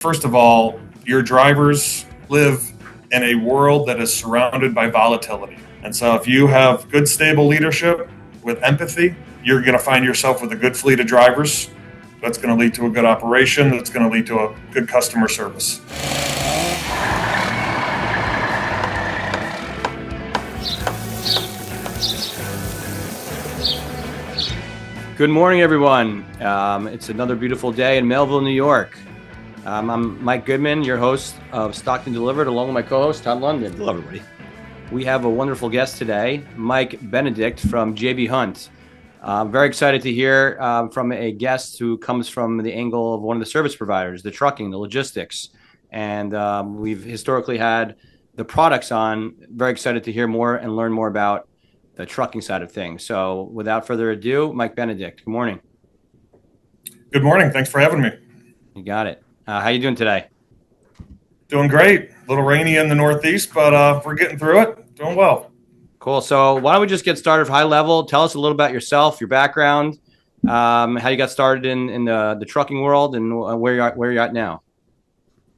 First of all, your drivers live in a world that is surrounded by volatility. And so if you have good, stable leadership with empathy, you're going to find yourself with a good fleet of drivers. That's going to lead to a good operation. That's going to lead to a good customer service. Good morning, everyone. It's another beautiful day in Melville, New York. I'm Mike Goodman, your host of Stockton Delivered, along with my co-host, Todd London. Hello, everybody. We have a wonderful guest today, Mike Benedict from J.B. Hunt. I'm very excited to hear from a guest who comes from the angle of one of the service providers, the trucking, the logistics. And we've historically had the products on. Very excited to hear more and learn more about the trucking side of things. So without further ado, Mike Benedict, good morning. Good morning. Thanks for having me. You got it. How you doing today? Doing great. A little rainy in the Northeast, but we're getting through it. Doing well. Cool. So why don't we just get started high level? Tell us a little about yourself, your background, how you got started in the trucking world, and where you're at now.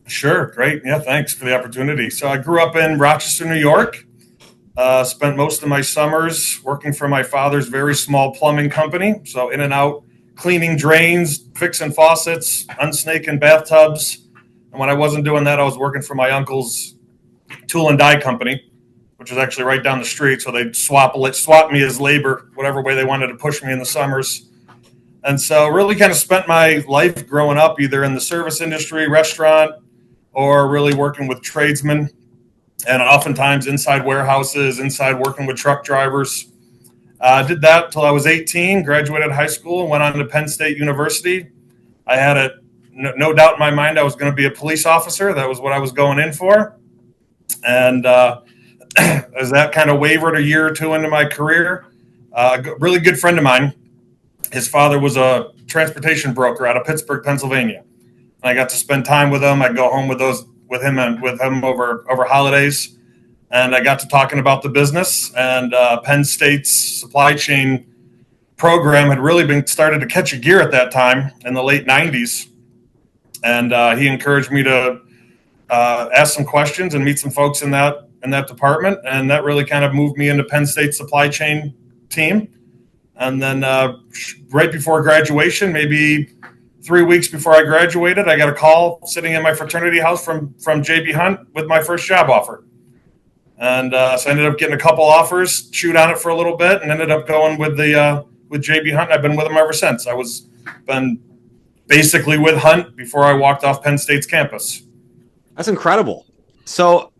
Sure. Great. Yeah, thanks for the opportunity. So I grew up in Rochester, New York. Spent most of my summers working for my father's very small plumbing company. So in and out, cleaning drains, fixing faucets, unsnaking bathtubs. And when I wasn't doing that, I was working for my uncle's tool and die company, which was actually right down the street. So they'd swap me as labor, whatever way they wanted to push me in the summers. And so really kind of spent my life growing up either in the service industry, restaurant, or really working with tradesmen. And oftentimes inside warehouses, inside working with truck drivers. Did that until I was 18, graduated high school, and went on to Penn State University. I had no doubt in my mind I was going to be a police officer. That was what I was going in for. And as that kind of wavered a year or two into my career, a really good friend of mine, his father was a transportation broker out of Pittsburgh, Pennsylvania. And I got to spend time with him. I'd go home with him over holidays, and I got to talking about the business. And Penn State's supply chain program had really been started to catch a gear at that time in the late 90s. And he encouraged me to ask some questions and meet some folks in that department, and that really kind of moved me into Penn State's supply chain team. And then right before graduation, maybe 3 weeks before I graduated, I got a call sitting in my fraternity house from J.B. Hunt with my first job offer. And so I ended up getting a couple offers, chewed on it for a little bit, and ended up going with J.B. Hunt. I've been with them ever since. Been basically with Hunt before I walked off Penn State's campus. That's incredible. So,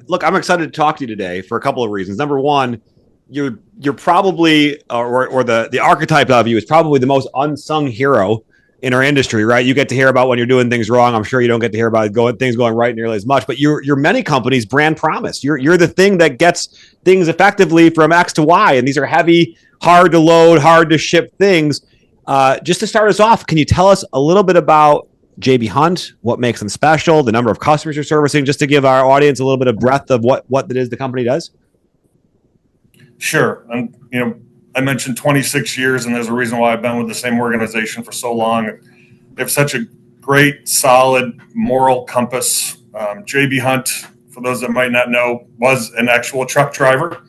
look, I'm excited to talk to you today for a couple of reasons. Number one, you're probably, or the archetype of you is probably the most unsung hero in our industry, right? You get to hear about when you're doing things wrong. I'm sure you don't get to hear about things going right nearly as much, but you're many companies' brand promise. You're the thing that gets things effectively from X to Y. And these are heavy, hard to load, hard to ship things. Just to start us off, can you tell us a little bit about J.B. Hunt, what makes them special, the number of customers you're servicing, just to give our audience a little bit of breadth of what it is the company does? Sure. And, I mentioned 26 years, and there's a reason why I've been with the same organization for so long. They have such a great, solid moral compass. J.B. Hunt, for those that might not know, was an actual truck driver.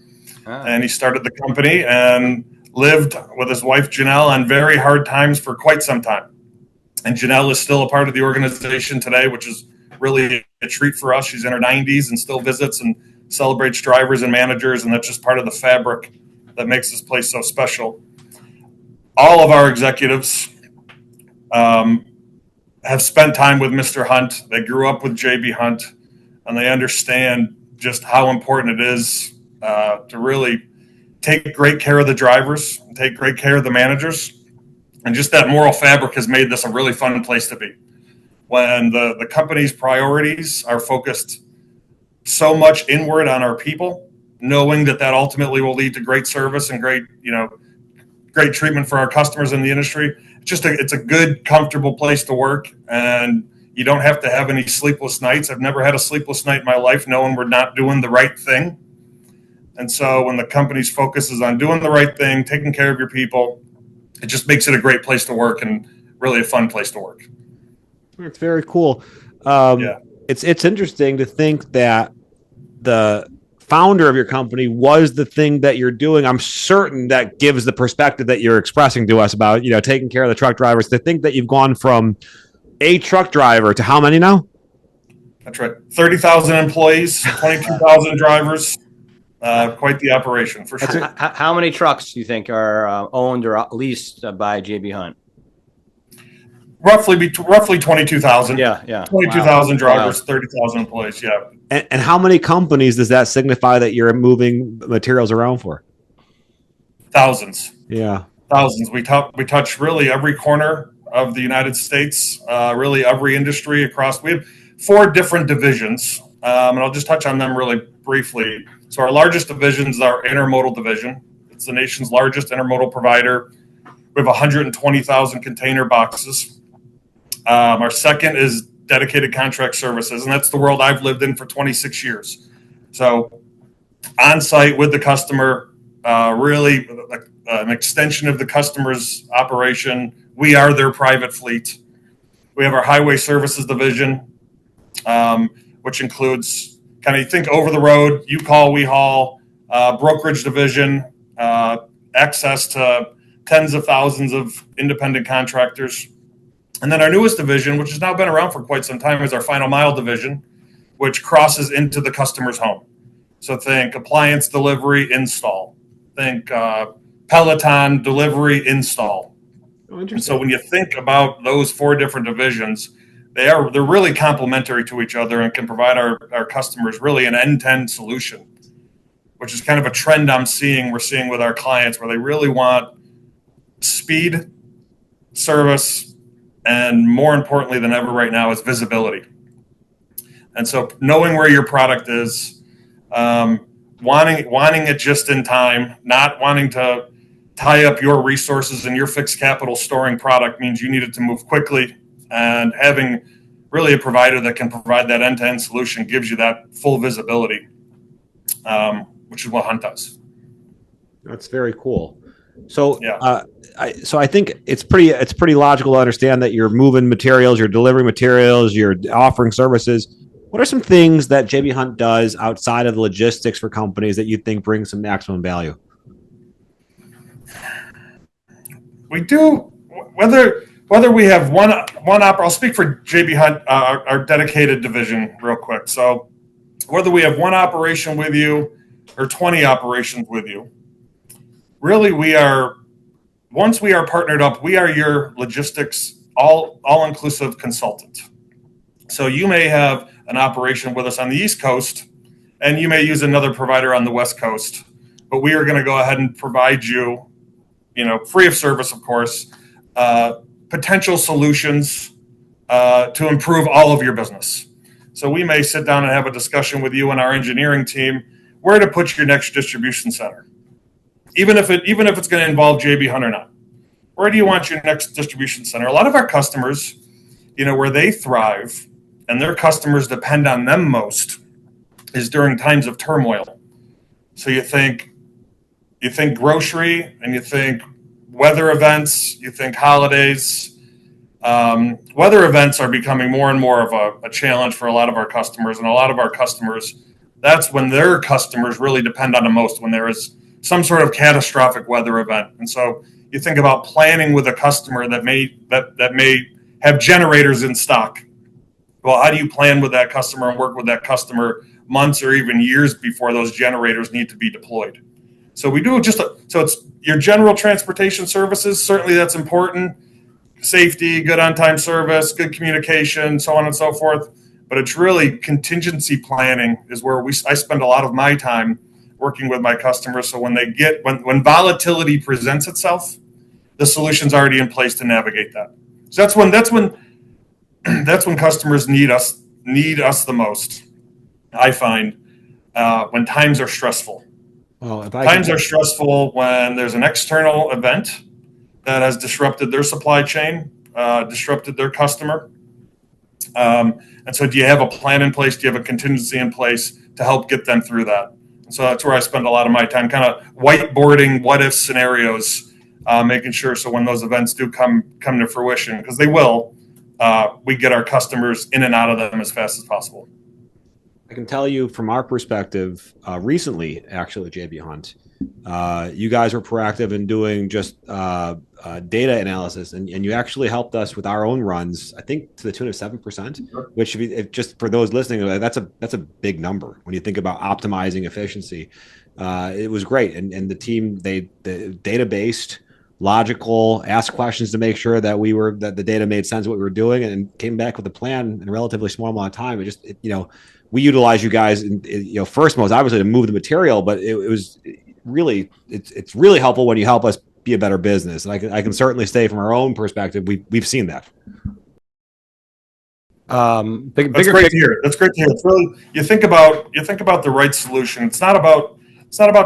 And he started the company and lived with his wife, Janelle, on very hard times for quite some time. And Janelle is still a part of the organization today, which is really a treat for us. She's in her 90s and still visits and celebrates drivers and managers, and that's just part of the fabric that makes this place so special. All of our executives have spent time with Mr. Hunt. They grew up with J.B. Hunt, and they understand just how important it is to really take great care of the drivers, take great care of the managers, and just that moral fabric has made this a really fun place to be. When the company's priorities are focused so much inward on our people, knowing that ultimately will lead to great service and great treatment for our customers in the industry. It's a good, comfortable place to work, and you don't have to have any sleepless nights. I've never had a sleepless night in my life knowing we're not doing the right thing. And so when the company's focus is on doing the right thing, taking care of your people, it just makes it a great place to work and really a fun place to work. It's very cool. Yeah. It's interesting to think that the founder of your company was the thing that you're doing. I'm certain that gives the perspective that you're expressing to us about, taking care of the truck drivers. To think that you've gone from a truck driver to how many now? That's right. 30,000 employees, 22,000 drivers. Quite the operation for sure. How many trucks do you think are owned or leased by JB Hunt? Roughly 22,000. Yeah. 22,000 drivers, 30,000 employees. Yeah. And how many companies does that signify that you're moving materials around for? Thousands. Yeah. Thousands. We touch really every corner of the United States, really every industry across. We have 4 different divisions, and I'll just touch on them really briefly. So our largest division is our intermodal division. It's the nation's largest intermodal provider. We have 120,000 container boxes. Our second is dedicated contract services, and that's the world I've lived in for 26 years. So on site with the customer, really an extension of the customer's operation. We are their private fleet. We have our highway services division, which includes kind of, you think over the road, you call, we haul, brokerage division, access to tens of thousands of independent contractors. And then our newest division, which has now been around for quite some time, is our final mile division, which crosses into the customer's home. So think appliance delivery, install. Think Peloton delivery, install. And so when you think about those 4 different divisions, they're really complementary to each other and can provide our customers really an end-to-end solution, which is kind of a trend we're seeing with our clients, where they really want speed, service, and more importantly than ever right now is visibility. And so knowing where your product is, wanting it just in time, not wanting to tie up your resources and your fixed capital storing product means you need it to move quickly, and having really a provider that can provide that end-to-end solution gives you that full visibility, which is what Hunt does. That's very cool. So, yeah. I think it's pretty logical to understand that you're moving materials, you're delivering materials, you're offering services. What are some things that JB Hunt does outside of logistics for companies that you think bring some maximum value? We do, whether we have one I'll speak for JB Hunt, our dedicated division real quick. So whether we have one operation with you or 20 operations with you, really once we are partnered up, we are your logistics all-inclusive consultant. So you may have an operation with us on the East Coast, and you may use another provider on the West Coast, but we are going to go ahead and provide you, free of service, of course, potential solutions to improve all of your business. So we may sit down and have a discussion with you and our engineering team where to put your next distribution center. Even if it's going to involve JB Hunt or not. Where do you want your next distribution center? A lot of our customers, where they thrive and their customers depend on them most is during times of turmoil. So you think grocery, and you think weather events, you think holidays. Weather events are becoming more and more of a challenge for a lot of our customers, and a lot of our customers, that's when their customers really depend on them most, when there is some sort of catastrophic weather event. And so you think about planning with a customer that may have generators in stock. Well, how do you plan with that customer and work with that customer months or even years before those generators need to be deployed? So we do so it's your general transportation services. Certainly that's important. Safety, good on-time service, good communication, so on and so forth. But it's really contingency planning is where I spend a lot of my time working with my customers. So when when volatility presents itself, the solution's already in place to navigate that. So that's when customers need us the most. I find when times are stressful. Well, times are stressful when there's an external event that has disrupted their supply chain, disrupted their customer. And so do you have a plan in place? Do you have a contingency in place to help get them through that? And so that's where I spend a lot of my time, kind of whiteboarding what-if scenarios, making sure so when those events do come to fruition, because they will, we get our customers in and out of them as fast as possible. I can tell you from our perspective, recently, actually, JB Hunt, you guys were proactive in doing just data analysis, and you actually helped us with our own runs, I think to the tune of 7%, which if just for those listening, that's a big number when you think about optimizing efficiency. It was great. And the team, the data-based, logical, asked questions to make sure that that the data made sense of what we were doing, and came back with a plan in a relatively small amount of time. We utilize you guys, first most obviously to move the material, but it's really helpful when you help us be a better business. And I can certainly say from our own perspective, we've seen that. That's great to hear. That's great to hear. It's really, you think about the right solution. It's not about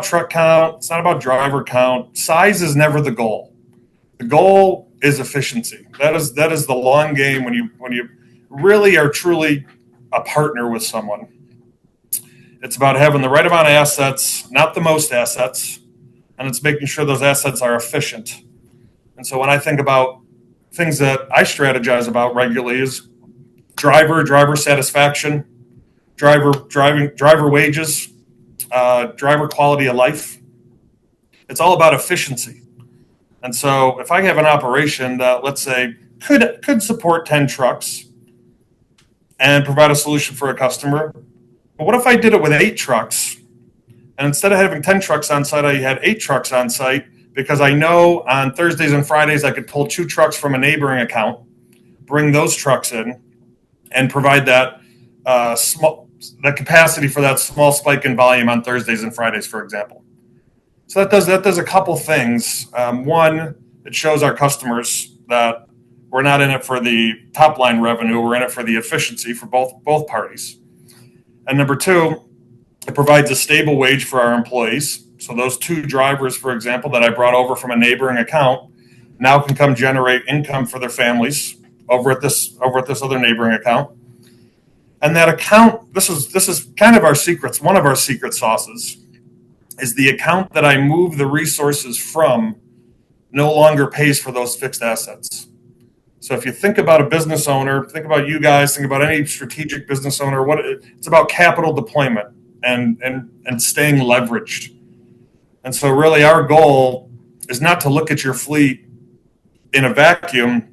truck count. It's not about driver count. Size is never the goal. The goal is efficiency. That is the long game when you really are truly a partner with someone. It's about having the right amount of assets, not the most assets, and it's making sure those assets are efficient. And so when I think about things that I strategize about regularly is driver satisfaction, driver wages, driver quality of life. It's all about efficiency. And so if I have an operation that, let's say, could support 10 trucks and provide a solution for a customer, but what if I did it with 8 trucks? And instead of having 10 trucks on site, I had 8 trucks on site, because I know on Thursdays and Fridays I could pull 2 trucks from a neighboring account, bring those trucks in, and provide that capacity for that small spike in volume on Thursdays and Fridays, for example. So that does a couple things. One, it shows our customers that we're not in it for the top line revenue. We're in it for the efficiency for both parties. And number 2, it provides a stable wage for our employees. So those 2 drivers, for example, that I brought over from a neighboring account now can come generate income for their families over at this other neighboring account. And that account, this is kind of our secrets. One of our secret sauces is the account that I move the resources from no longer pays for those fixed assets. So if you think about a business owner, think about you guys, think about any strategic business owner, it's about capital deployment and staying leveraged. And so really our goal is not to look at your fleet in a vacuum.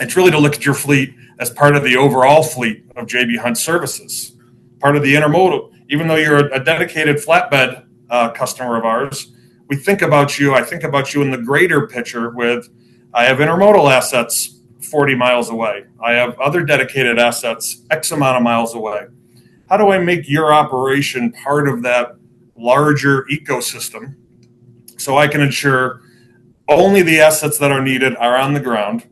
It's really to look at your fleet as part of the overall fleet of J.B. Hunt services, part of the intermodal. Even though you're a dedicated flatbed customer of ours, we think about you. I think about you in the greater picture with, I have intermodal assets 40 miles away. I have other dedicated assets X amount of miles away. How do I make your operation part of that larger ecosystem so I can ensure only the assets that are needed are on the ground?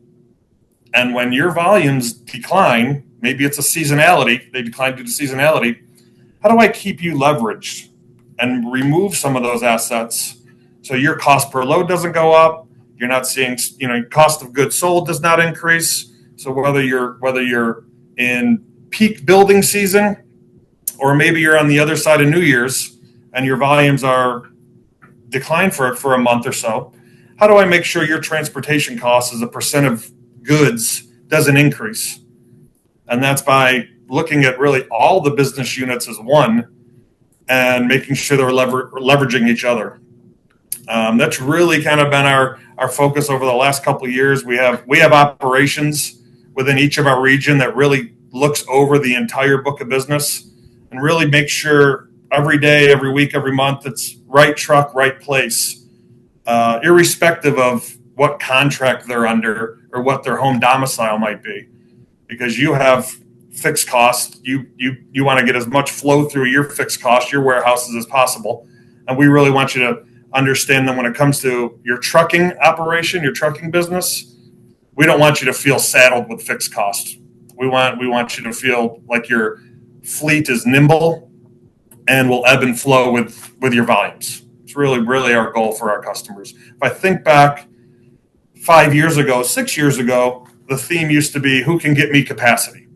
And when your volumes decline, maybe it's a seasonality, they decline due to seasonality, how do I keep you leveraged and remove some of those assets so your cost per load doesn't go up? You're not seeing, cost of goods sold does not increase. So whether you're in peak building season, or maybe you're on the other side of New Year's and your volumes are declined for a month or so, how do I make sure your transportation costs as a percent of goods doesn't increase? And that's by looking at really all the business units as one and making sure they're leveraging each other. That's really kind of been our focus over the last couple of years. We have operations within each of our region that really looks over the entire book of business and really makes sure every day, every week, every month, it's right truck, right place, irrespective of what contract they're under or what their home domicile might be. Because you have fixed costs, you want to get as much flow through your fixed costs, your warehouses as possible. And we really want you to understand that when it comes to your trucking operation, your trucking business, we don't want you to feel saddled with fixed costs. We want you to feel like your fleet is nimble and will ebb and flow with your volumes. It's really, really our goal for our customers. If I think back 5 years ago, 6 years ago, the theme used to be, who can get me capacity?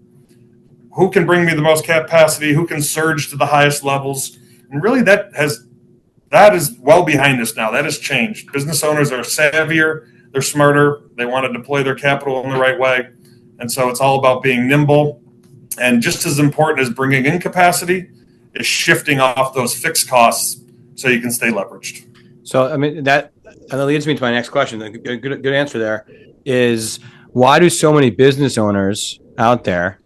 Who can bring me the most capacity? Who can surge to the highest levels? And really that is well behind us now. That has changed. Business owners are savvier. They're smarter. They want to deploy their capital in the right way. And so it's all about being nimble. And just as important as bringing in capacity is shifting off those fixed costs so you can stay leveraged. So, I mean, that leads me to my next question. A good answer there is, why do so many business owners out there,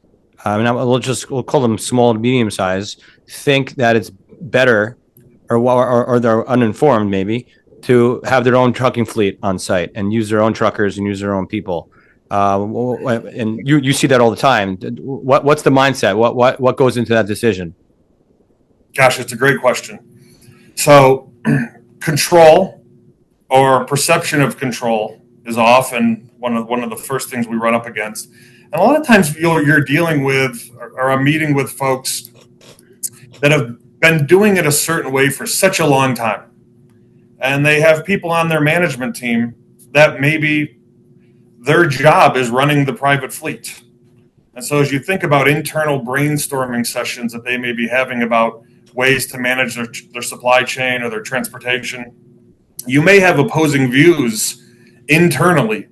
we'll call them small to medium size, think that it's better, or they're uninformed maybe, to have their own trucking fleet on site and use their own truckers and use their own people? And you see that all the time. What's the mindset? What goes into that decision? Gosh, it's a great question. So control or perception of control is often one of the first things we run up against. And a lot of times you're dealing with or are meeting with folks that have been doing it a certain way for such a long time. And they have people on their management team that maybe their job is running the private fleet. And so as you think about internal brainstorming sessions that they may be having about ways to manage their supply chain or their transportation, you may have opposing views internally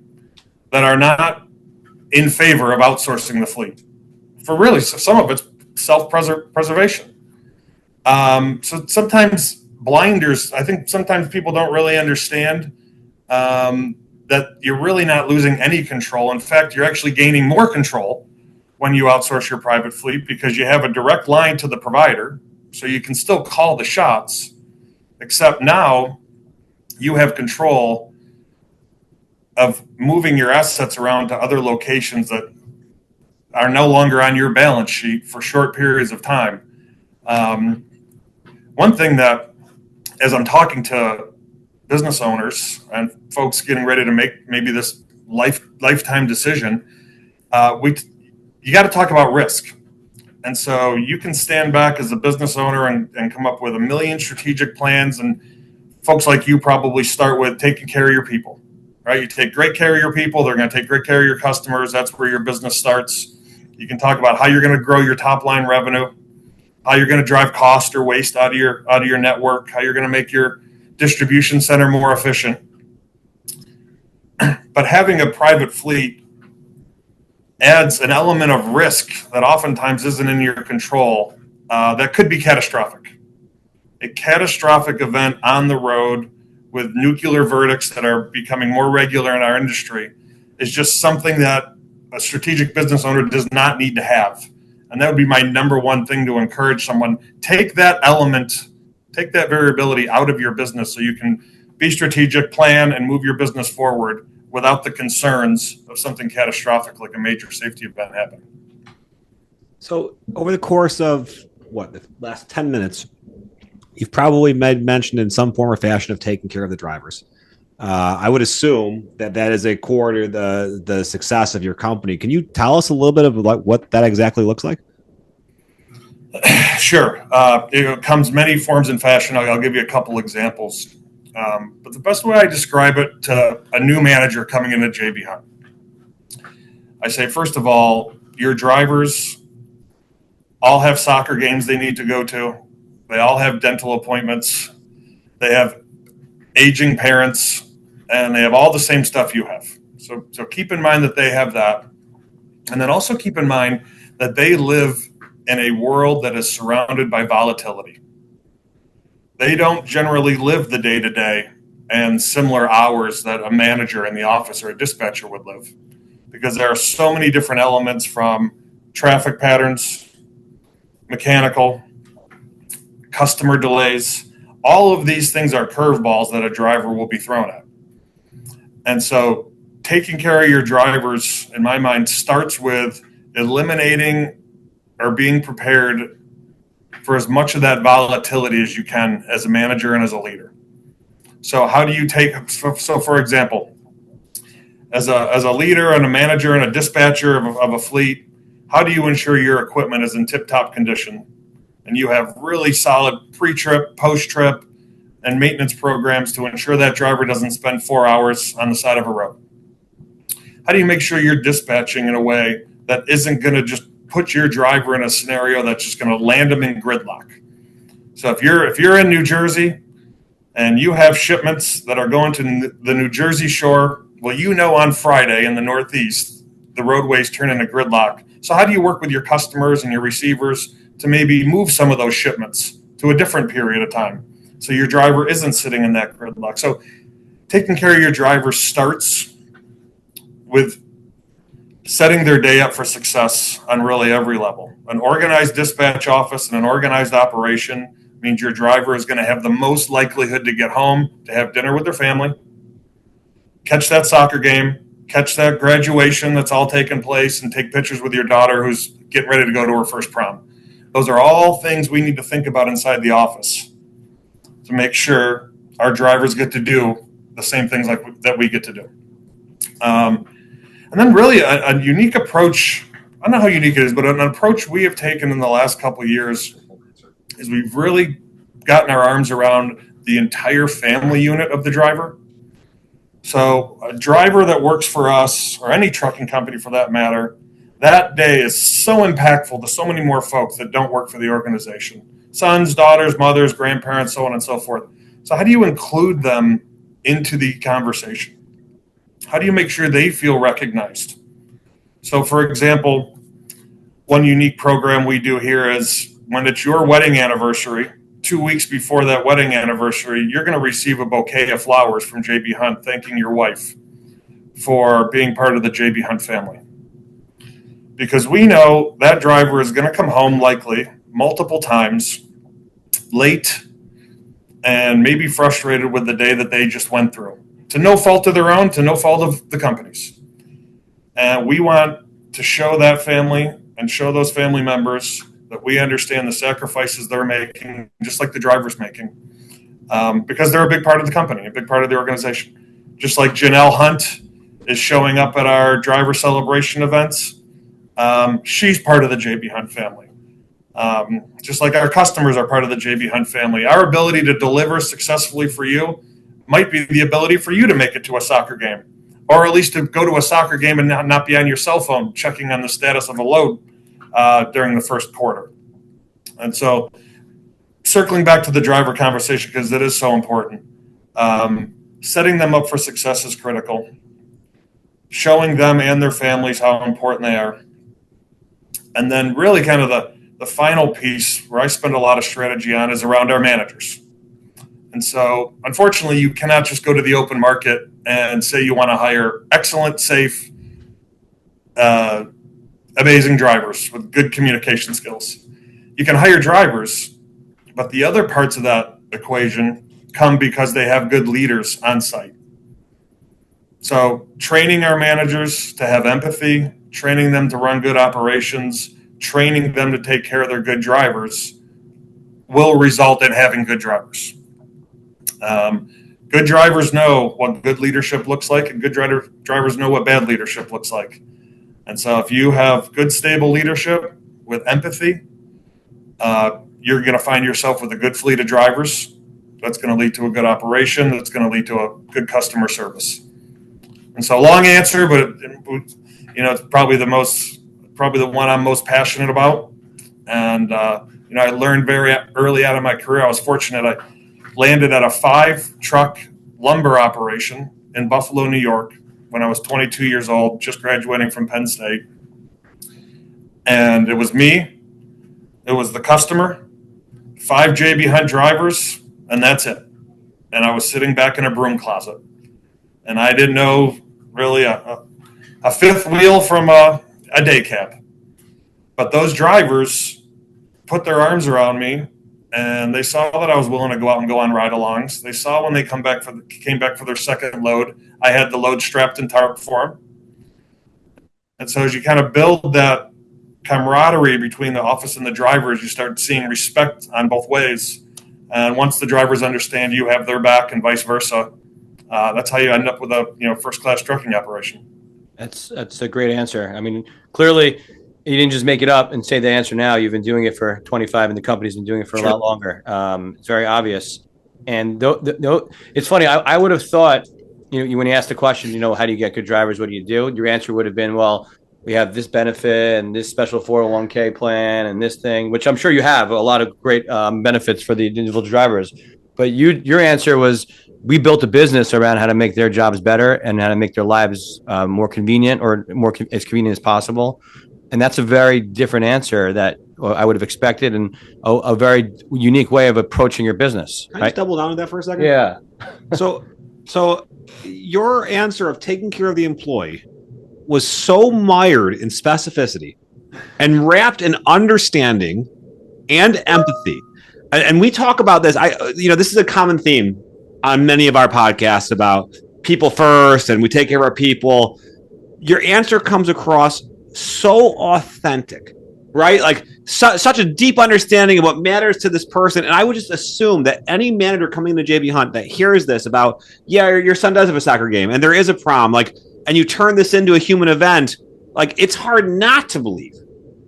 that are not in favor of outsourcing the fleet. For really, some of it's self-preservation. So sometimes blinders, I think sometimes people don't really understand that you're really not losing any control. In fact, you're actually gaining more control when you outsource your private fleet because you have a direct line to the provider, so you can still call the shots, except now you have control of moving your assets around to other locations that are no longer on your balance sheet for short periods of time. One thing that, as I'm talking to business owners and folks getting ready to make maybe this lifetime decision, you got to talk about risk. And so you can stand back as a business owner and come up with a million strategic plans. And folks like you probably start with taking care of your people, right? You take great care of your people. They're going to take great care of your customers. That's where your business starts. You can talk about how you're going to grow your top line revenue, how you're going to drive cost or waste out of your network, how you're going to make your distribution center more efficient. But having a private fleet adds an element of risk that oftentimes isn't in your control that could be catastrophic. A catastrophic event on the road with nuclear verdicts that are becoming more regular in our industry is just something that a strategic business owner does not need to have. And that would be my number one thing to encourage someone. Take that variability out of your business so you can be strategic, plan, and move your business forward without the concerns of something catastrophic like a major safety event happening. So over the course of the last 10 minutes, you've probably made mention in some form or fashion of taking care of the drivers. I would assume that is a core to the success of your company. Can you tell us a little bit of what that exactly looks like? Sure. It comes many forms and fashion. I'll give you a couple examples. But the best way I describe it to a new manager coming into J.B. Hunt, I say, first of all, your drivers all have soccer games they need to go to. They all have dental appointments. They have aging parents, and they have all the same stuff you have. So keep in mind that they have that. And then also keep in mind that they live in a world that is surrounded by volatility. They don't generally live the day-to-day and similar hours that a manager in the office or a dispatcher would live, because there are so many different elements, from traffic patterns, mechanical, customer delays. All of these things are curveballs that a driver will be thrown at. And so taking care of your drivers, in my mind, starts with eliminating or being prepared for as much of that volatility as you can as a manager and as a leader. So how do you so for example, as a leader and a manager and a dispatcher of a fleet, how do you ensure your equipment is in tip-top condition and you have really solid pre-trip, post-trip, and maintenance programs to ensure that driver doesn't spend 4 hours on the side of a road? How do you make sure you're dispatching in a way that isn't going to just put your driver in a scenario that's just going to land them in gridlock? So if you're in New Jersey and you have shipments that are going to the New Jersey shore, well, on Friday in the Northeast, the roadways turn into gridlock. So how do you work with your customers and your receivers to maybe move some of those shipments to a different period of time so your driver isn't sitting in that gridlock? So taking care of your driver starts with setting their day up for success on really every level. An organized dispatch office and an organized operation means your driver is going to have the most likelihood to get home, to have dinner with their family, catch that soccer game, catch that graduation that's all taking place, and take pictures with your daughter who's getting ready to go to her first prom. Those are all things we need to think about inside the office to make sure our drivers get to do the same things that we get to do. And then really a unique approach, I don't know how unique it is, but an approach we have taken in the last couple of years is we've really gotten our arms around the entire family unit of the driver. So a driver that works for us, or any trucking company for that matter, that day is so impactful to so many more folks that don't work for the organization. Sons, daughters, mothers, grandparents, so on and so forth. So how do you include them into the conversation? How do you make sure they feel recognized? So for example, one unique program we do here is when it's your wedding anniversary, 2 weeks before that wedding anniversary, you're going to receive a bouquet of flowers from J.B. Hunt thanking your wife for being part of the J.B. Hunt family. Because we know that driver is going to come home likely multiple times, late, and maybe frustrated with the day that they just went through. To no fault of their own, to no fault of the company's. And we want to show that family and show those family members that we understand the sacrifices they're making, just like the driver's making, because they're a big part of the company, a big part of the organization. Just like Janelle Hunt is showing up at our driver celebration events, she's part of the J.B. Hunt family. Just like our customers are part of the J.B. Hunt family. Our ability to deliver successfully for you might be the ability for you to make it to a soccer game, or at least to go to a soccer game and not be on your cell phone checking on the status of a load during the first quarter. And so circling back to the driver conversation, because it is so important, setting them up for success is critical. Showing them and their families how important they are. And then really kind of the final piece where I spend a lot of strategy on is around our managers. And so, unfortunately, you cannot just go to the open market and say you want to hire excellent, safe, amazing drivers with good communication skills. You can hire drivers, but the other parts of that equation come because they have good leaders on site. So training our managers to have empathy, training them to run good operations, training them to take care of their good drivers will result in having good drivers. Good drivers know what good leadership looks like, and good drivers know what bad leadership looks like. And so if you have good, stable leadership with empathy, you're going to find yourself with a good fleet of drivers. That's going to lead to a good operation. That's going to lead to a good customer service. And so long answer, but it's probably the one I'm most passionate about. And I learned very early out of my career. I was fortunate. I landed at a 5-truck lumber operation in Buffalo, New York, when I was 22 years old, just graduating from Penn State. And it was me, it was the customer, 5 J.B. Hunt drivers, and that's it. And I was sitting back in a broom closet. And I didn't know really a fifth wheel from a day cab. But those drivers put their arms around me, and they saw that I was willing to go out and go on ride-alongs. They saw when they came back for their second load, I had the load strapped and tarped for them. And so as you kind of build that camaraderie between the office and the drivers, you start seeing respect on both ways. And once the drivers understand you have their back and vice versa, that's how you end up with a first-class trucking operation. That's a great answer. I mean, clearly you didn't just make it up and say the answer now. You've been doing it for 25, and the company's been doing it for a lot longer. It's very obvious. And it's funny. I would have thought, when you asked the question, how do you get good drivers? What do you do? Your answer would have been, well, we have this benefit and this special 401k plan and this thing, which I'm sure you have a lot of great benefits for the individual drivers. But your answer was, we built a business around how to make their jobs better and how to make their lives more convenient or as convenient as possible. And that's a very different answer that I would have expected, and a very unique way of approaching your business. Can I just double down on that for a second? Yeah. So your answer of taking care of the employee was so mired in specificity and wrapped in understanding and empathy. And we talk about this. This is a common theme on many of our podcasts about people first, and we take care of our people. Your answer comes across so authentic, right? Like such a deep understanding of what matters to this person. And I would just assume that any manager coming to JB Hunt that hears this about, your son does have a soccer game and there is a prom, and you turn this into a human event, it's hard not to believe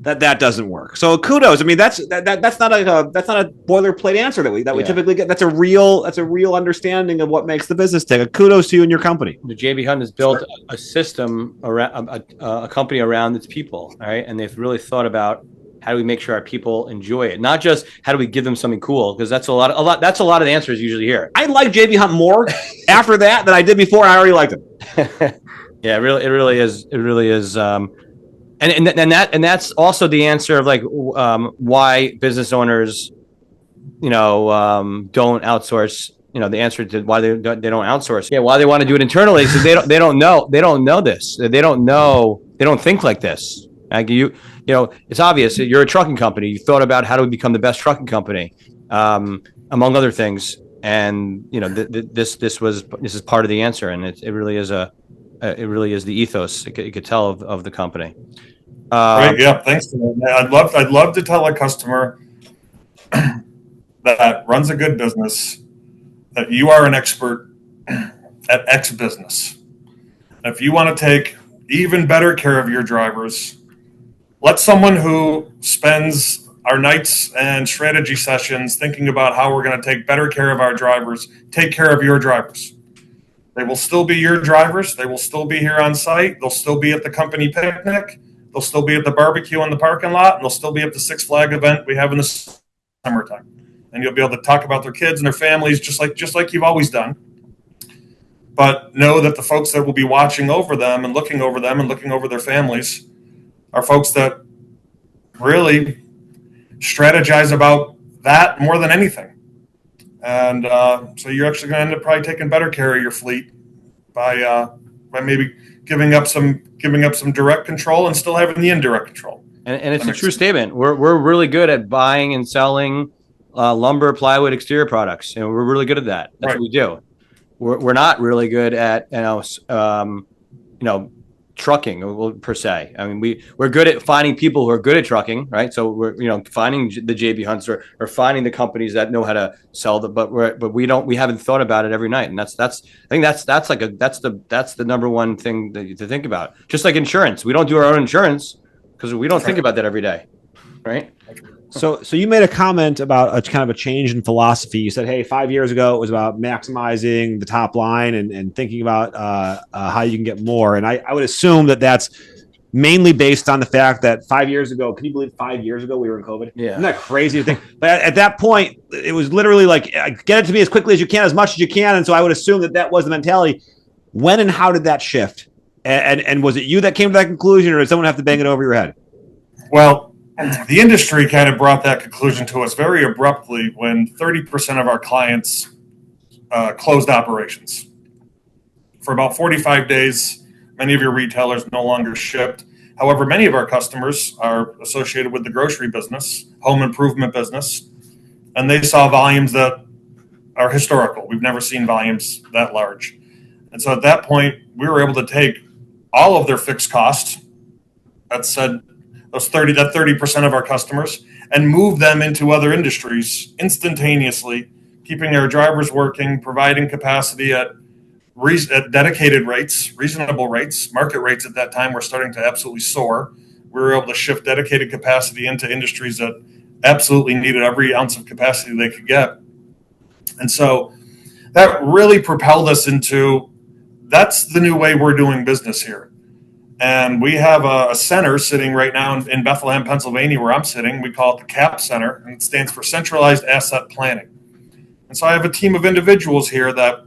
that doesn't work. So kudos. I mean, that's not a boilerplate answer that we typically get. That's a real understanding of what makes the business tick. Kudos to you and your company. The JB Hunt has built a system around a company around its people, right? And they've really thought about how do we make sure our people enjoy it, not just how do we give them something cool, because that's a lot. That's a lot of the answers usually here. I like JB Hunt more after that than I did before. I already liked him. Yeah, it really is. And that's also the answer of why business owners, don't outsource. The answer to why they don't outsource. Yeah, why they want to do it internally is they don't know this. They don't think like this. It's obvious. You're a trucking company. You thought about how do we become the best trucking company, among other things. And this is part of the answer, and it really is the ethos. You could tell of the company. Right. Yeah. Thanks. I'd love to tell a customer that runs a good business that you are an expert at X business. If you want to take even better care of your drivers, let someone who spends our nights and strategy sessions thinking about how we're going to take better care of our drivers take care of your drivers. They will still be your drivers. They will still be here on site. They'll still be at the company picnic. They'll still be at the barbecue in the parking lot, and they'll still be at the Six Flag event we have in the summertime. And you'll be able to talk about their kids and their families just like you've always done. But know that the folks that will be watching over them and looking over their families are folks that really strategize about that more than anything. And so you're actually going to end up probably taking better care of your fleet by maybe giving up some direct control and still having the indirect control. And it's a true statement. We're really good at buying and selling lumber, plywood, exterior products. We're really good at that. That's right. What we do. We're not really good at trucking per se. I mean, we're good at finding people who are good at trucking, right? So we're finding the JB Hunts or finding the companies that know how to sell them, but we haven't thought about it every night, and that's the number one thing to think about. Just like insurance, we don't do our own insurance because we don't think about that every day, right? So you made a comment about a kind of a change in philosophy. You said, hey, 5 years ago, it was about maximizing the top line and thinking about how you can get more. And I would assume that that's mainly based on the fact that 5 years ago, can you believe 5 years ago we were in COVID? Yeah. Isn't that crazy to think? But at that point, it was literally like, get it to me as quickly as you can, as much as you can. And so I would assume that was the mentality. When and how did that shift? And was it you that came to that conclusion, or did someone have to bang it over your head? Well, the industry kind of brought that conclusion to us very abruptly when 30% of our clients closed operations. For about 45 days, many of your retailers no longer shipped. However, many of our customers are associated with the grocery business, home improvement business, and they saw volumes that are historical. We've never seen volumes that large. And so at that point, we were able to take all of their fixed costs, that said, that 30% of our customers, and move them into other industries instantaneously, keeping our drivers working, providing capacity at dedicated rates, reasonable rates. Market rates at that time were starting to absolutely soar. We were able to shift dedicated capacity into industries that absolutely needed every ounce of capacity they could get. And so that really propelled us into, that's the new way we're doing business here. And we have a center sitting right now in Bethlehem, Pennsylvania, where I'm sitting. We call it the CAP Center, and it stands for Centralized Asset Planning. And so I have a team of individuals here that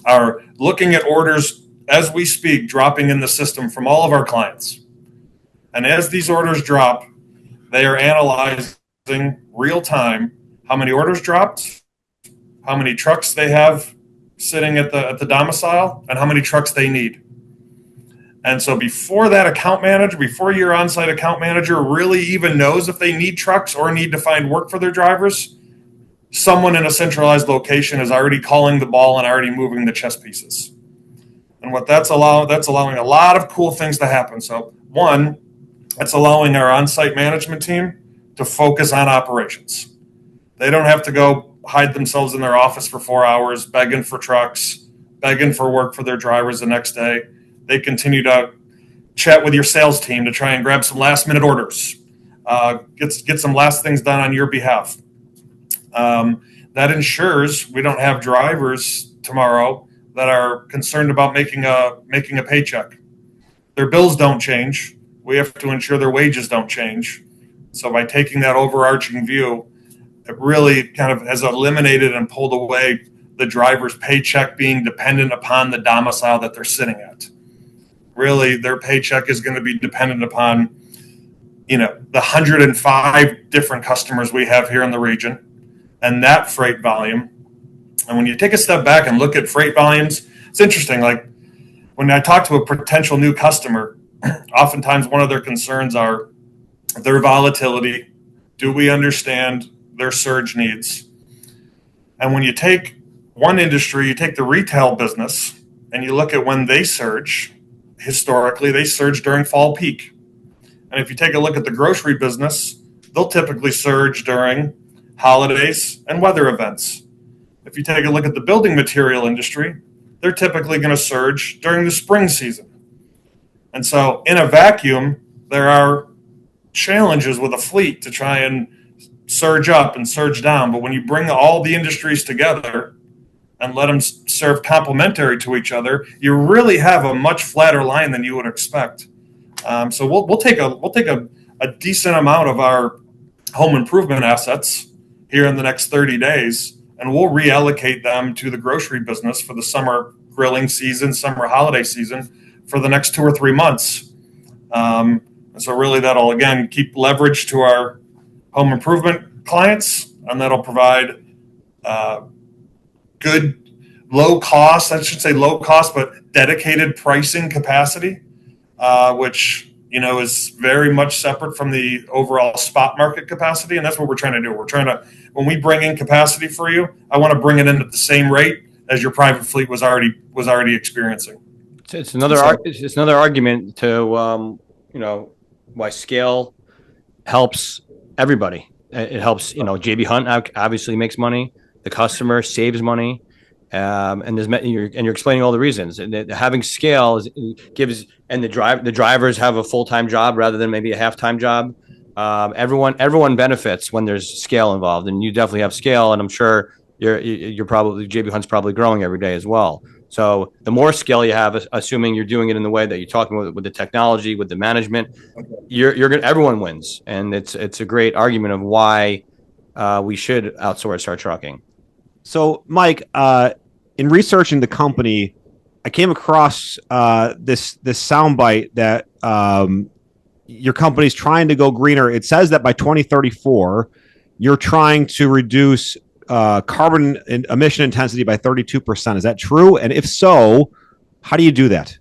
are looking at orders as we speak, dropping in the system from all of our clients. And as these orders drop, they are analyzing real time how many orders dropped, how many trucks they have sitting at the domicile, and how many trucks they need. And so before that account manager, before your on-site account manager really even knows if they need trucks or need to find work for their drivers, someone in a centralized location is already calling the ball and already moving the chess pieces. And what that's allowing a lot of cool things to happen. So one, it's allowing our on-site management team to focus on operations. They don't have to go hide themselves in their office for 4 hours, begging for trucks, begging for work for their drivers the next day. They continue to chat with your sales team to try and grab some last-minute orders, get some last things done on your behalf. That ensures we don't have drivers tomorrow that are concerned about making a paycheck. Their bills don't change. We have to ensure their wages don't change. So by taking that overarching view, it really kind of has eliminated and pulled away the driver's paycheck being dependent upon the domicile that they're sitting at. Really, their paycheck is going to be dependent upon, the 105 different customers we have here in the region and that freight volume. And when you take a step back and look at freight volumes, it's interesting. Like when I talk to a potential new customer, oftentimes one of their concerns are their volatility. Do we understand their surge needs? And when you take one industry, you take the retail business, and you look at when they surge, historically, they surge during fall peak. And if you take a look at the grocery business, they'll typically surge during holidays and weather events. If you take a look at the building material industry, they're typically going to surge during the spring season. And so in a vacuum, there are challenges with a fleet to try and surge up and surge down. But when you bring all the industries together and let them serve complementary to each other, you really have a much flatter line than you would expect. So we'll take a decent amount of our home improvement assets here in the next 30 days, and we'll reallocate them to the grocery business for the summer grilling season, summer holiday season for the next 2 or 3 months. And so really that'll, again, keep leverage to our home improvement clients, and that'll provide good, low cost, but dedicated pricing capacity, which, is very much separate from the overall spot market capacity. And that's what we're trying to do. When we bring in capacity for you, I want to bring it in at the same rate as your private fleet was already experiencing. It's another argument to, why scale helps everybody. It helps, J.B. Hunt obviously makes money. The customer saves money. And you're explaining all the reasons. And having scale gives, and the drivers have a full-time job rather than maybe a half-time job. Everyone benefits when there's scale involved, and you definitely have scale. And I'm sure you're probably, J.B. Hunt's probably growing every day as well. So the more scale you have, assuming you're doing it in the way that you're talking with the technology, with the management, everyone wins. And it's a great argument of why we should outsource our trucking. So, Mike, in researching the company, I came across this soundbite that your company's trying to go greener. It says that by 2034, you're trying to reduce carbon emission intensity by 32%. Is that true? And if so, how do you do that?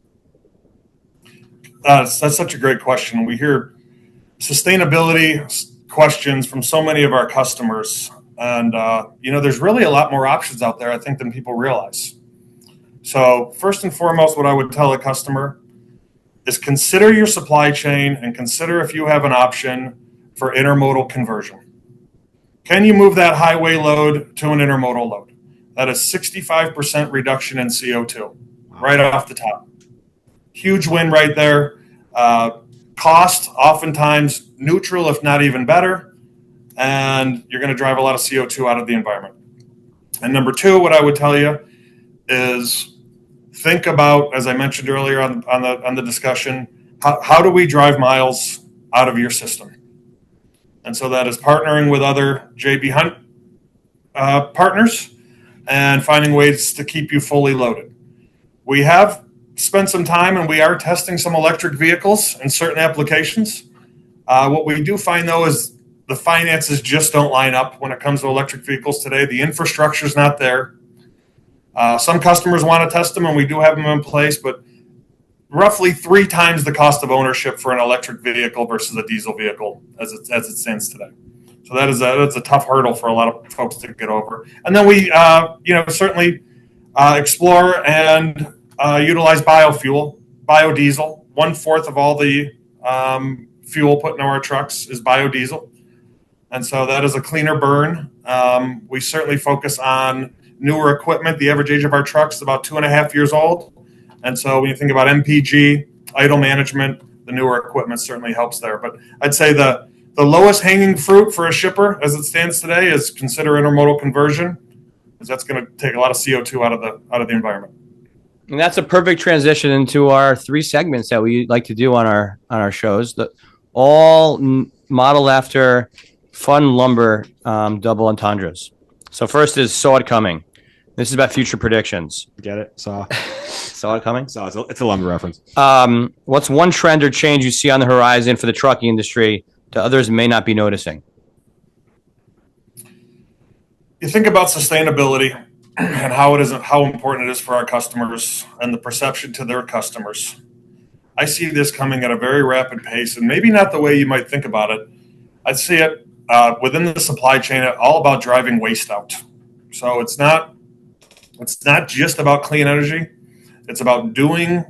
That's such a great question. We hear sustainability questions from so many of our customers. And, there's really a lot more options out there, I think, than people realize. So first and foremost, what I would tell a customer is consider your supply chain and consider if you have an option for intermodal conversion. Can you move that highway load to an intermodal load? That is 65% reduction in CO2 right off the top. Huge win right there. Cost, oftentimes neutral, if not even better. And you're going to drive a lot of CO2 out of the environment. And number two, what I would tell you is think about, as I mentioned earlier on the discussion, how do we drive miles out of your system? And so that is partnering with other J.B. Hunt partners and finding ways to keep you fully loaded. We have spent some time and we are testing some electric vehicles in certain applications. What we do find, though, is the finances just don't line up when it comes to electric vehicles today. The infrastructure is not there. Some customers want to test them, and we do have them in place, but roughly 3 times the cost of ownership for an electric vehicle versus a diesel vehicle as it stands today. So that's a tough hurdle for a lot of folks to get over. And then we, certainly explore and utilize biofuel, biodiesel. 1/4 of all the fuel put into our trucks is biodiesel. And so that is a cleaner burn. We certainly focus on newer equipment. The average age of our trucks is about 2.5 years old. And so when you think about MPG, idle management, the newer equipment certainly helps there. But I'd say the lowest hanging fruit for a shipper as it stands today is consider intermodal conversion, because that's going to take a lot of CO2 out of the environment. And that's a perfect transition into our 3 segments that we like to do on our shows, all modeled after fun lumber double entendres. So first is Saw It Coming. This is about future predictions. Get it? Saw it coming? Saw. It's a lumber reference. What's one trend or change you see on the horizon for the trucking industry that others may not be noticing? You think about sustainability and how important it is for our customers and the perception to their customers. I see this coming at a very rapid pace, and maybe not the way you might think about it. I see it within the supply chain, all about driving waste out. So it's not just about clean energy. It's about doing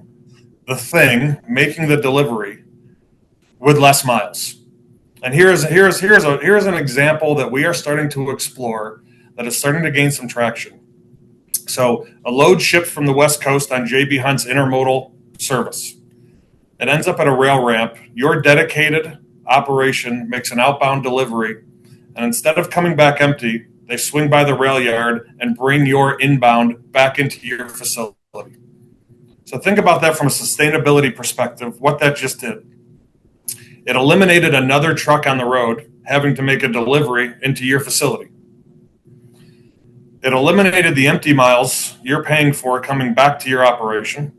the thing, making the delivery with less miles. And here's an example that we are starting to explore that is starting to gain some traction. So a load shipped from the West Coast on J.B. Hunt's intermodal service. It ends up at a rail ramp. Your dedicated operation makes an outbound delivery, and instead of coming back empty, they swing by the rail yard and bring your inbound back into your facility. So think about that from a sustainability perspective, what that just did. It eliminated another truck on the road having to make a delivery into your facility. It eliminated the empty miles you're paying for coming back to your operation.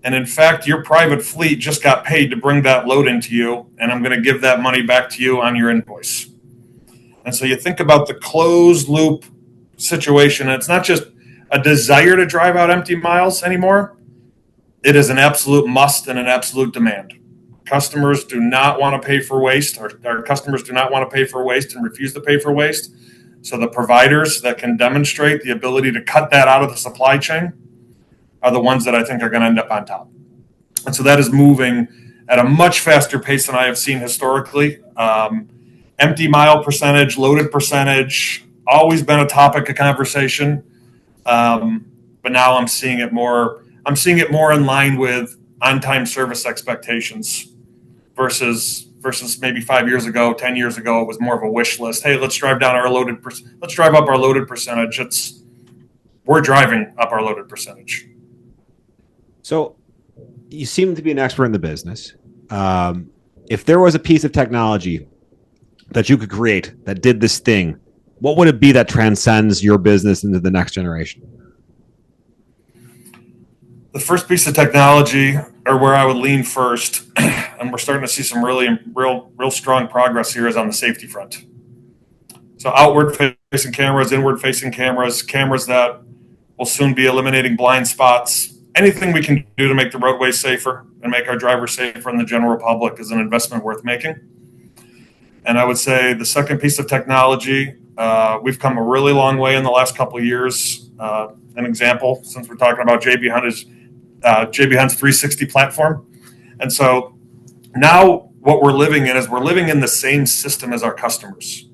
And in fact, your private fleet just got paid to bring that load into you, and I'm going to give that money back to you on your invoice. And so you think about the closed loop situation. And it's not just a desire to drive out empty miles anymore. It is an absolute must and an absolute demand. Customers do not want to pay for waste. Our customers do not want to pay for waste and refuse to pay for waste. So the providers that can demonstrate the ability to cut that out of the supply chain are the ones that I think are going to end up on top. And so that is moving at a much faster pace than I have seen historically. Empty mile percentage, loaded percentage, always been a topic of conversation. But now I'm seeing it more in line with on-time service expectations versus maybe 5 years ago, 10 years ago, it was more of a wish list. Hey, let's drive up our loaded percentage. We're driving up our loaded percentage. So you seem to be an expert in the business. If there was a piece of technology that you could create that did this thing, what would it be that transcends your business into the next generation? The first piece of technology, or where I would lean first, and we're starting to see some real strong progress here, is on the safety front. So outward-facing cameras, inward-facing cameras that will soon be eliminating blind spots. Anything we can do to make the roadways safer and make our drivers safer in the general public is an investment worth making. And I would say the second piece of technology, we've come a really long way in the last couple of years. An example, since we're talking about J.B. Hunt, is J.B. Hunt's 360 platform. And so now what we're living in the same system as our customers.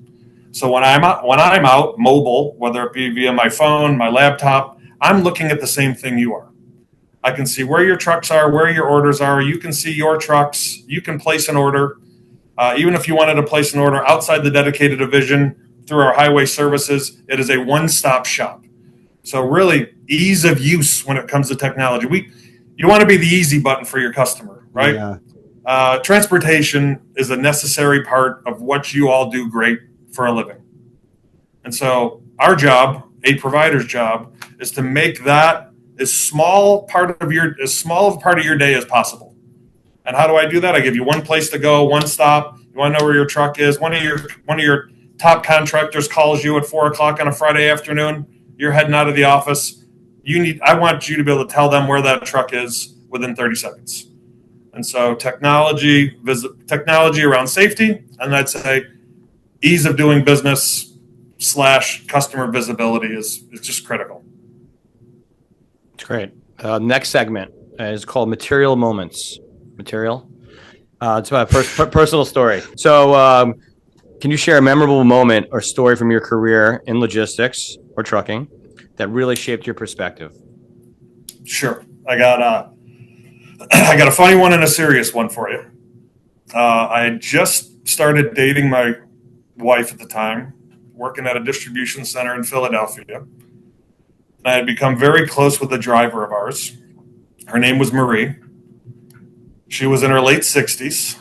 So when I'm out mobile, whether it be via my phone, my laptop, I'm looking at the same thing you are. I can see where your trucks are, where your orders are. You can see your trucks. You can place an order. Even if you wanted to place an order outside the dedicated division through our highway services, it is a one-stop shop. So really ease of use when it comes to technology. You want to be the easy button for your customer, right? Yeah. Transportation is a necessary part of what you all do great for a living. And so our job a provider's job is to make that as small of a part of your day as possible. And how do I do that? I give you one place to go, one stop. You want to know where your truck is. One of your top contractors calls you at 4:00 on a Friday afternoon. You're heading out of the office. I want you to be able to tell them where that truck is within 30 seconds. And so technology around safety, and I'd say ease of doing business / customer visibility is just critical. It's great. Next segment is called Material Moments. Material. It's about a personal story. So can you share a memorable moment or story from your career in logistics or trucking that really shaped your perspective? Sure. I got a funny one and a serious one for you. I had just started dating my wife at the time, working at a distribution center in Philadelphia. I had become very close with a driver of ours. Her name was Marie. She was in her late 60s.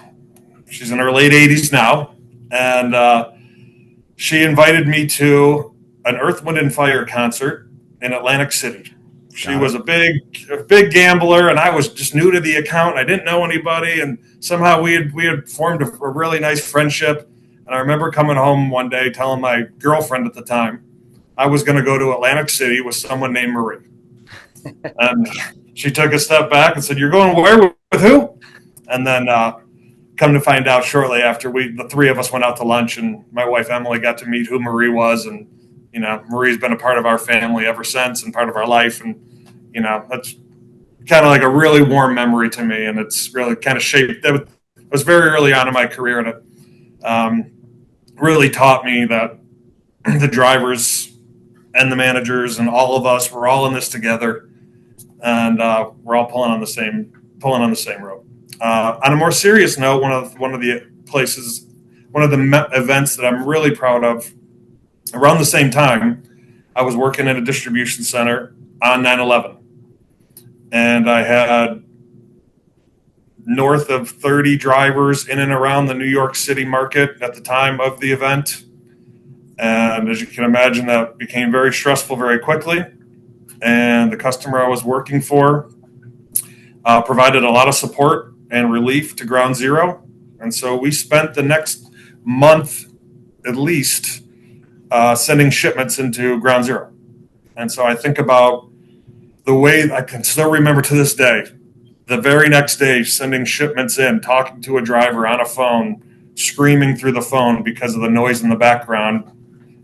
She's in her late 80s now. And she invited me to an Earth, Wind, and Fire concert in Atlantic City. She was a big gambler, and I was just new to the account. I didn't know anybody, and somehow we had formed a really nice friendship. And I remember coming home one day telling my girlfriend at the time I was going to go to Atlantic City with someone named Marie. And she took a step back and said, "You're going where with who?" And then come to find out shortly after the three of us went out to lunch, and my wife Emily got to meet who Marie was. And, Marie's been a part of our family ever since and part of our life. And, that's kind of like a really warm memory to me. And it's really kind of shaped. It was very early on in my career, and it really taught me that the drivers and the managers and all of us, we're all in this together, and we're all pulling on the same rope. On a more serious note, one of the events that I'm really proud of, around the same time, I was working in a distribution center on 9/11, and I had north of 30 drivers in and around the New York City market at the time of the event. And as you can imagine, that became very stressful very quickly. And the customer I was working for provided a lot of support and relief to Ground Zero. And so we spent the next month at least sending shipments into Ground Zero. And so I think about the way I can still remember to this day, the very next day, sending shipments in, talking to a driver on a phone, screaming through the phone because of the noise in the background,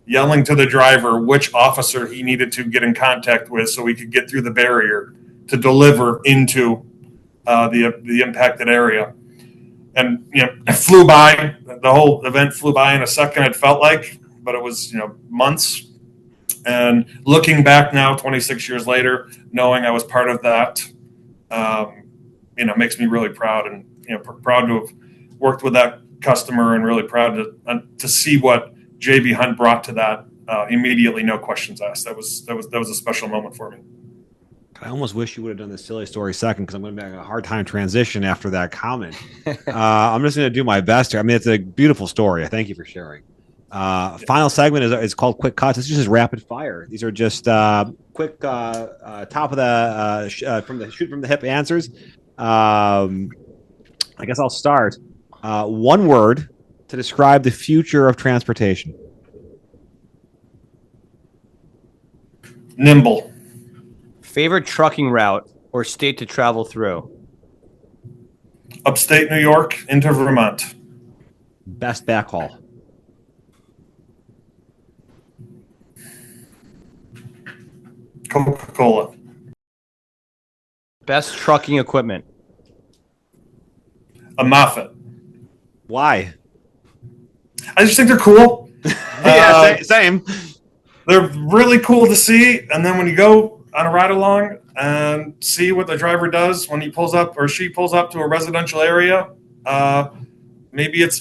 yelling to the driver which officer he needed to get in contact with so we could get through the barrier to deliver into the impacted area. And, it flew by. The whole event flew by in a second, it felt like, but it was, months. And looking back now, 26 years later, knowing I was part of that, makes me really proud, and, proud to have worked with that customer, and really proud to see what J.B. Hunt brought to that immediately, no questions asked. That was a special moment for me. I almost wish you would have done the silly story second, because I'm going to have a hard time transition after that comment. I'm just going to do my best here. I mean, it's a beautiful story. Thank you for sharing. Final segment is called Quick Cuts. It's just rapid fire. These are just quick top of the shoot from the hip answers. I guess I'll start. One word to describe the future of transportation. Nimble. Favorite trucking route or state to travel through? Upstate New York into Vermont. Best backhaul. Coca-Cola. Best trucking equipment? A Moffett. Why? I just think they're cool. Yeah, same. They're really cool to see, and then when you go on a ride along and see what the driver does when he pulls up or she pulls up to a residential area, maybe it's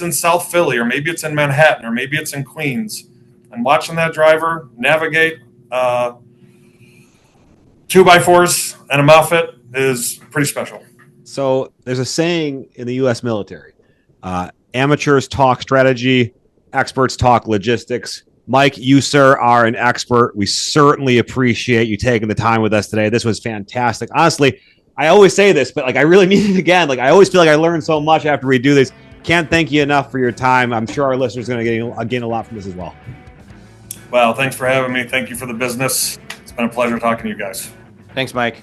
in South Philly, or maybe it's in Manhattan, or maybe it's in Queens, and watching that driver navigate 2x4s and a Moffett is pretty special. So there's a saying in the U.S. military: amateurs talk strategy, experts talk logistics. Mike, you, sir, are an expert. We certainly appreciate you taking the time with us today. This was fantastic. Honestly, I always say this, but like I really mean it again. Like I always feel like I learn so much after we do this. Can't thank you enough for your time. I'm sure our listeners are going to gain a lot from this as well. Well, thanks for having me. Thank you for the business. It's been a pleasure talking to you guys. Thanks, Mike.